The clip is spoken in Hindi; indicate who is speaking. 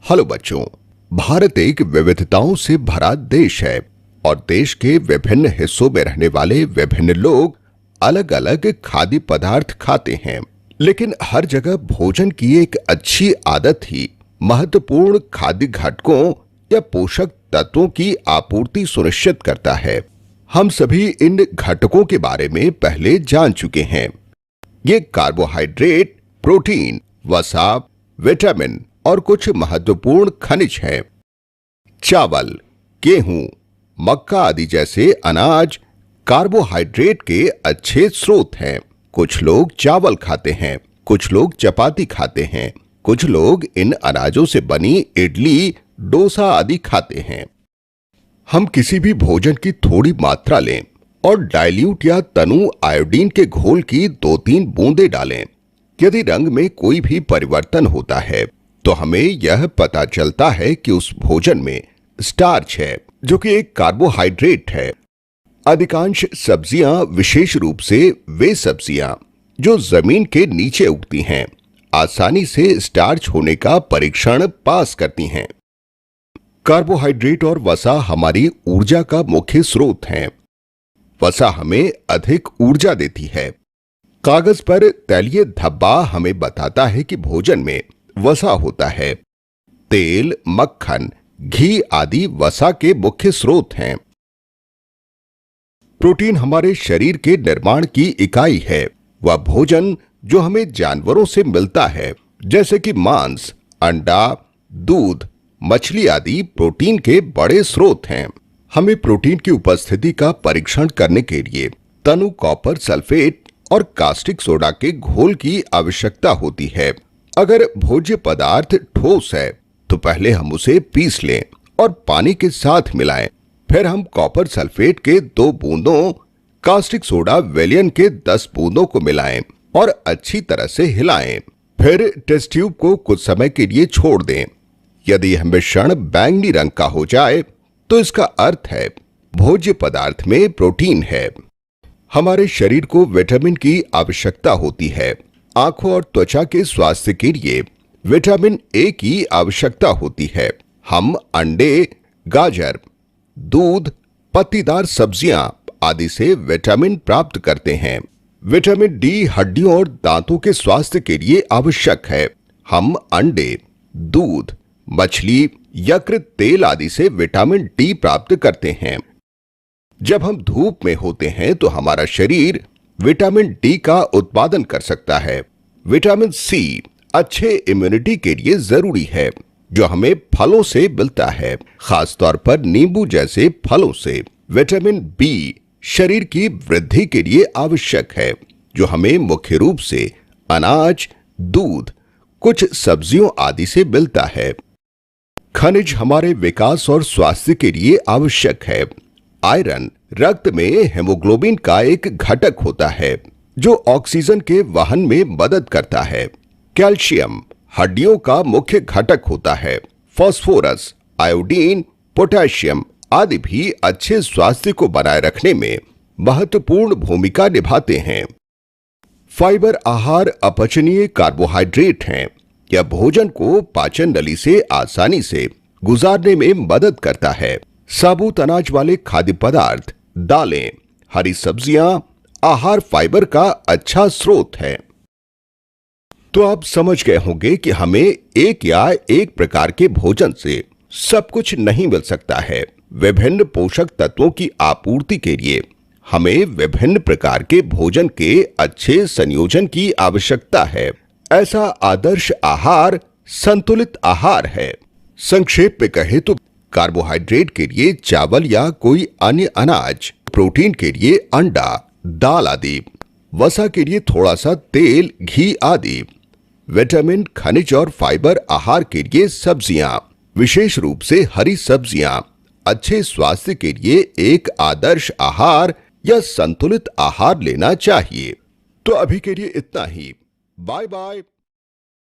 Speaker 1: हेलो बच्चों, भारत एक विविधताओं से भरा देश है और देश के विभिन्न हिस्सों में रहने वाले विभिन्न लोग अलग अलग खाद्य पदार्थ खाते हैं। लेकिन हर जगह भोजन की एक अच्छी आदत ही महत्वपूर्ण खाद्य घटकों या पोषक तत्वों की आपूर्ति सुनिश्चित करता है। हम सभी इन घटकों के बारे में पहले जान चुके हैं। ये कार्बोहाइड्रेट, प्रोटीन, वसा, विटामिन और कुछ महत्वपूर्ण खनिज हैं। चावल, गेहूं, मक्का आदि जैसे अनाज कार्बोहाइड्रेट के अच्छे स्रोत हैं। कुछ लोग चावल खाते हैं, कुछ लोग चपाती खाते हैं, कुछ लोग इन अनाजों से बनी इडली, डोसा आदि खाते हैं। हम किसी भी भोजन की थोड़ी मात्रा लें और डाइल्यूट या तनु आयोडीन के घोल की 2-3 बूंदें डालें। यदि रंग में कोई भी परिवर्तन होता है तो हमें यह पता चलता है कि उस भोजन में स्टार्च है, जो कि एक कार्बोहाइड्रेट है। अधिकांश सब्जियां, विशेष रूप से वे सब्जियां जो जमीन के नीचे उगती हैं, आसानी से स्टार्च होने का परीक्षण पास करती हैं। कार्बोहाइड्रेट और वसा हमारी ऊर्जा का मुख्य स्रोत हैं। वसा हमें अधिक ऊर्जा देती है। कागज पर तैलीय धब्बा हमें बताता है कि भोजन में वसा होता है। तेल, मक्खन, घी आदि वसा के मुख्य स्रोत हैं। प्रोटीन हमारे शरीर के निर्माण की इकाई है। वह भोजन जो हमें जानवरों से मिलता है, जैसे कि मांस, अंडा, दूध, मछली आदि प्रोटीन के बड़े स्रोत हैं। हमें प्रोटीन की उपस्थिति का परीक्षण करने के लिए तनु कॉपर सल्फेट और कास्टिक सोडा के घोल की आवश्यकता होती है। अगर भोज्य पदार्थ ठोस है तो पहले हम उसे पीस लें और पानी के साथ मिलाएं। फिर हम कॉपर सल्फेट के 2 बूंदों, कास्टिक सोडा विलयन के 10 बूंदों को मिलाएं और अच्छी तरह से हिलाएं। फिर टेस्ट ट्यूब को कुछ समय के लिए छोड़ दें। यदि यह मिश्रण बैंगनी रंग का हो जाए तो इसका अर्थ है भोज्य पदार्थ में प्रोटीन है। हमारे शरीर को विटामिन की आवश्यकता होती है। आंखों और त्वचा के स्वास्थ्य के लिए विटामिन ए की आवश्यकता होती है। हम अंडे, गाजर, दूध, पत्तीदार सब्जियां आदि से विटामिन प्राप्त करते हैं। विटामिन डी हड्डियों और दांतों के स्वास्थ्य के लिए आवश्यक है। हम अंडे, दूध, मछली, यकृत तेल आदि से विटामिन डी प्राप्त करते हैं। जब हम धूप में होते हैं तो हमारा शरीर विटामिन डी का उत्पादन कर सकता है। विटामिन सी अच्छे इम्यूनिटी के लिए जरूरी है, जो हमें फलों से मिलता है, खासतौर पर नींबू जैसे फलों से। विटामिन बी शरीर की वृद्धि के लिए आवश्यक है, जो हमें मुख्य रूप से अनाज, दूध, कुछ सब्जियों आदि से मिलता है। खनिज हमारे विकास और स्वास्थ्य के लिए आवश्यक है। आयरन रक्त में हेमोग्लोबिन का एक घटक होता है, जो ऑक्सीजन के वहन में मदद करता है। कैल्शियम हड्डियों का मुख्य घटक होता है। फास्फोरस, आयोडीन, पोटेशियम आदि भी अच्छे स्वास्थ्य को बनाए रखने में महत्वपूर्ण भूमिका निभाते हैं। फाइबर आहार अपचनीय कार्बोहाइड्रेट हैं। यह भोजन को पाचन नली से आसानी से गुजारने में मदद करता है। साबुत अनाज वाले खाद्य पदार्थ, दालें, हरी सब्जियां आहार फाइबर का अच्छा स्रोत है। तो आप समझ गए होंगे कि हमें एक प्रकार के भोजन से सब कुछ नहीं मिल सकता है। विभिन्न पोषक तत्वों की आपूर्ति के लिए हमें विभिन्न प्रकार के भोजन के अच्छे संयोजन की आवश्यकता है। ऐसा आदर्श आहार संतुलित आहार है। संक्षेप में कहें तो कार्बोहाइड्रेट के लिए चावल या कोई अन्य अनाज, प्रोटीन के लिए अंडा, दाल आदि, वसा के लिए थोड़ा सा तेल, घी आदि, विटामिन, खनिज और फाइबर आहार के लिए सब्जियां, विशेष रूप से हरी सब्जियां, अच्छे स्वास्थ्य के लिए एक आदर्श आहार या संतुलित आहार लेना चाहिए। तो अभी के लिए इतना ही। Bye bye.